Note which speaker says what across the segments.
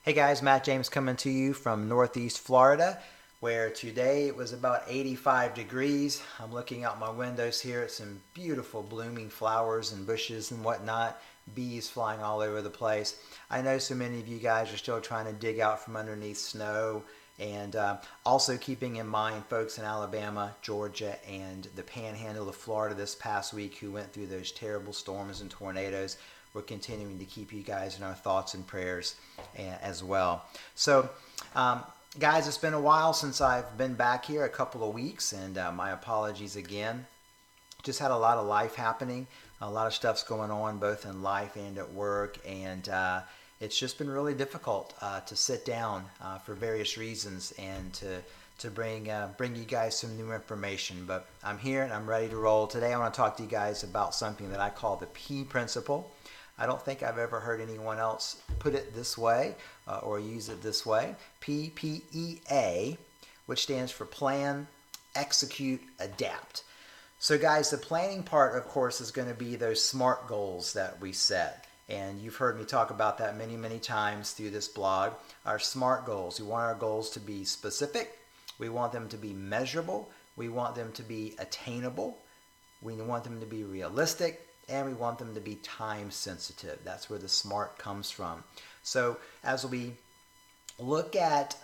Speaker 1: Hey guys, Matt James coming to you from Northeast Florida, where today it was about 85 degrees. I'm looking out my windows here at some beautiful blooming flowers and bushes and whatnot, bees flying all over the place. I know so many of you guys are still trying to dig out from underneath snow, and also keeping in mind folks in Alabama, Georgia, and the panhandle of Florida this past week who went through those terrible storms and tornadoes. We're continuing to keep you guys in our thoughts and prayers as well. So, guys, it's been a while since I've been back here, a couple of weeks, and my apologies again. Just had a lot of life happening, a lot of stuff's going on both in life and at work, and it's just been really difficult to sit down for various reasons and to bring you guys some new information. But I'm here and I'm ready to roll. Today I want to talk to you guys about something that I call the P principle. I don't think I've ever heard anyone else put it this way or use it this way. P.E.A, which stands for plan, execute, adapt. So guys, the planning part, of course, is going to be those SMART goals that we set. And you've heard me talk about that many, many times through this blog. Our SMART goals. We want our goals to be specific. We want them to be measurable. We want them to be attainable. We want them to be realistic. And we want them to be time sensitive. That's where the SMART comes from. So as we look at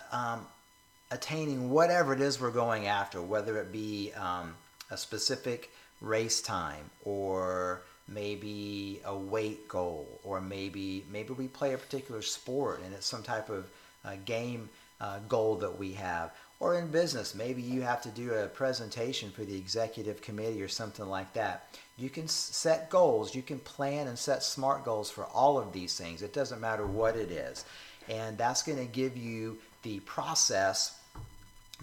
Speaker 1: attaining whatever it is we're going after, whether it be a specific race time, or maybe a weight goal, or maybe we play a particular sport and it's some type of game goal that we have, or in business, maybe you have to do a presentation for the executive committee or something like that. You can set goals, you can plan and set SMART goals for all of these things. It doesn't matter what it is. And that's going to give you the process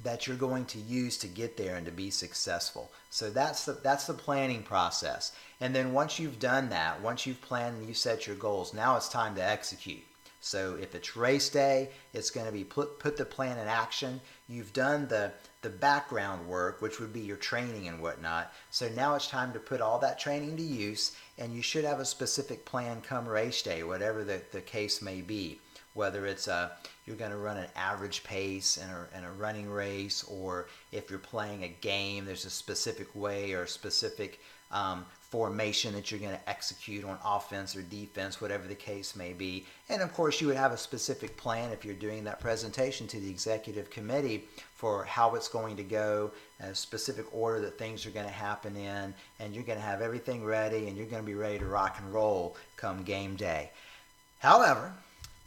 Speaker 1: that you're going to use to get there and to be successful. So that's the planning process. And then once you've done that, once you've planned and you set your goals, now it's time to execute. So if it's race day, it's going to be put the plan in action. You've done the background work, which would be your training and whatnot. So now it's time to put all that training to use, and you should have a specific plan come race day, whatever the case may be. Whether it's you're going to run an average pace in a running race, or if you're playing a game, there's a specific way or a specific formation that you're going to execute on offense or defense, whatever the case may be. And of course, you would have a specific plan if you're doing that presentation to the executive committee for how it's going to go, a specific order that things are going to happen in, and you're going to have everything ready and you're going to be ready to rock and roll come game day. However,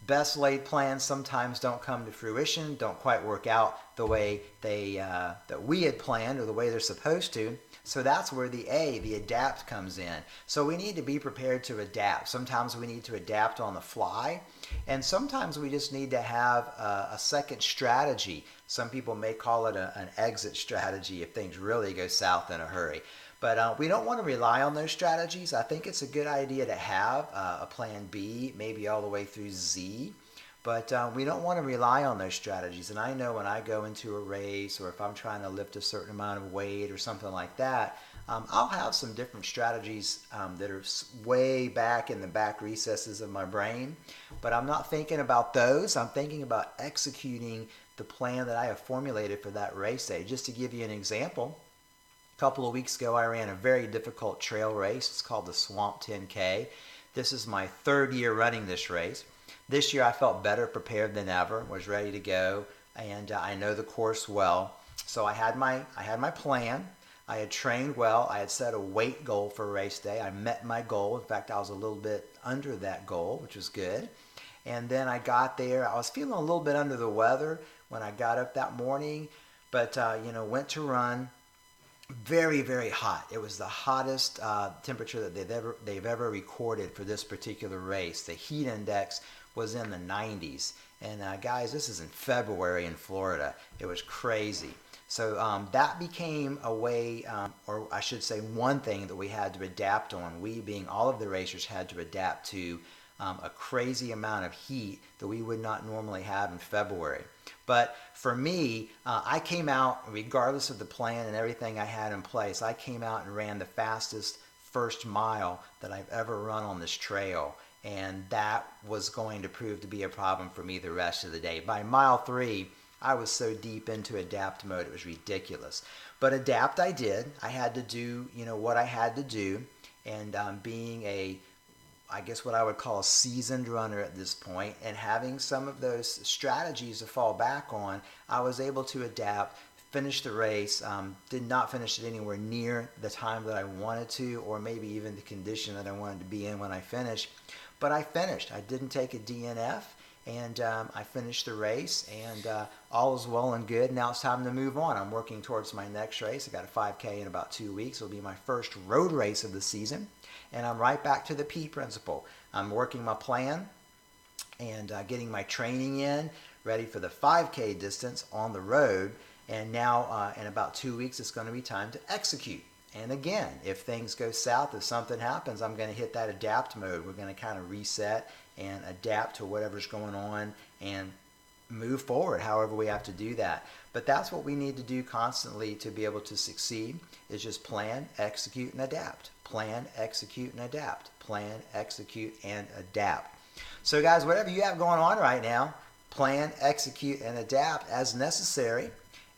Speaker 1: best laid plans sometimes don't come to fruition, don't quite work out the way that we had planned or the way they're supposed to. So that's where the A, the adapt, comes in. So we need to be prepared to adapt. Sometimes we need to adapt on the fly, and sometimes we just need to have a second strategy. Some people may call it an exit strategy if things really go south in a hurry. But we don't want to rely on those strategies. I think it's a good idea to have a plan B, maybe all the way through Z. But we don't want to rely on those strategies. And I know when I go into a race, or if I'm trying to lift a certain amount of weight or something like that, I'll have some different strategies that are way back in the back recesses of my brain. But I'm not thinking about those. I'm thinking about executing the plan that I have formulated for that race day. Just to give you an example, a couple of weeks ago I ran a very difficult trail race. It's called the Swamp 10K. This is my third year running this race. This year I felt better prepared than ever, was ready to go, and I know the course well. So I had my plan. I had trained well. I had set a weight goal for race day. I met my goal. In fact, I was a little bit under that goal, which was good. And then I got there. I was feeling a little bit under the weather when I got up that morning, but went to run. Very, very hot. It was the hottest temperature that they've ever recorded for this particular race. The heat index was in the 90s. And guys, this is in February in Florida. It was crazy. So that became a way, or I should say one thing that we had to adapt on. We, being all of the racers, had to adapt to a crazy amount of heat that we would not normally have in February. But for me, I came out, regardless of the plan and everything I had in place, I came out and ran the fastest first mile that I've ever run on this trail. and that was going to prove to be a problem for me the rest of the day. By mile 3, I was so deep into adapt mode, it was ridiculous. But adapt I did. I had to do, what I had to do. And being I guess what I would call a seasoned runner at this point, and having some of those strategies to fall back on, I was able to adapt, finish the race. Did not finish it anywhere near the time that I wanted to, or maybe even the condition that I wanted to be in when I finished. But I finished. I didn't take a DNF, and I finished the race, and all is well and good. Now it's time to move on. I'm working towards my next race. I got a 5K in about 2 weeks. It'll be my first road race of the season, and I'm right back to the P principle. I'm working my plan and getting my training in, ready for the 5K distance on the road. And now in about 2 weeks, it's going to be time to execute. And again, if things go south, if something happens, I'm going to hit that adapt mode. We're going to kind of reset and adapt to whatever's going on and move forward however we have to do that. But that's what we need to do constantly to be able to succeed, is just plan, execute, and adapt. Plan, execute, and adapt. Plan, execute, and adapt. So guys, whatever you have going on right now, plan, execute, and adapt as necessary.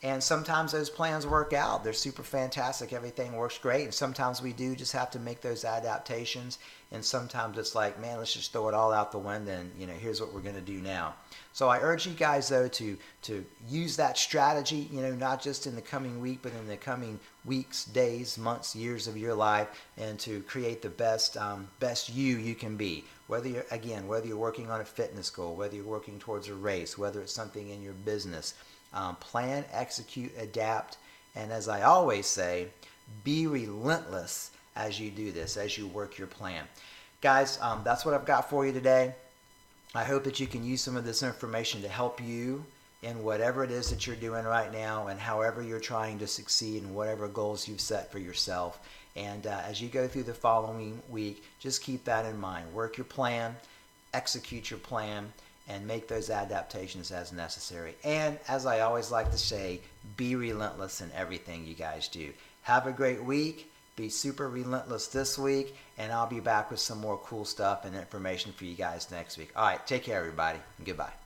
Speaker 1: And sometimes those plans work out. They're super fantastic. Everything works great. And sometimes we do just have to make those adaptations. And sometimes it's like, man, let's just throw it all out the window and, here's what we're going to do now. So I urge you guys, though, to use that strategy, not just in the coming week, but in the coming weeks, days, months, years of your life, and to create the best you can be. Whether you're working on a fitness goal, whether you're working towards a race, whether it's something in your business. Plan, execute, adapt, and as I always say, be relentless as you do this, as you work your plan. Guys, that's what I've got for you today. I hope that you can use some of this information to help you in whatever it is that you're doing right now, and however you're trying to succeed in whatever goals you've set for yourself. And as you go through the following week, just keep that in mind. Work your plan, execute your plan, and make those adaptations as necessary. And as I always like to say, be relentless in everything you guys do. Have a great week. Be super relentless this week, and I'll be back with some more cool stuff and information for you guys next week. All right, take care, everybody, and goodbye.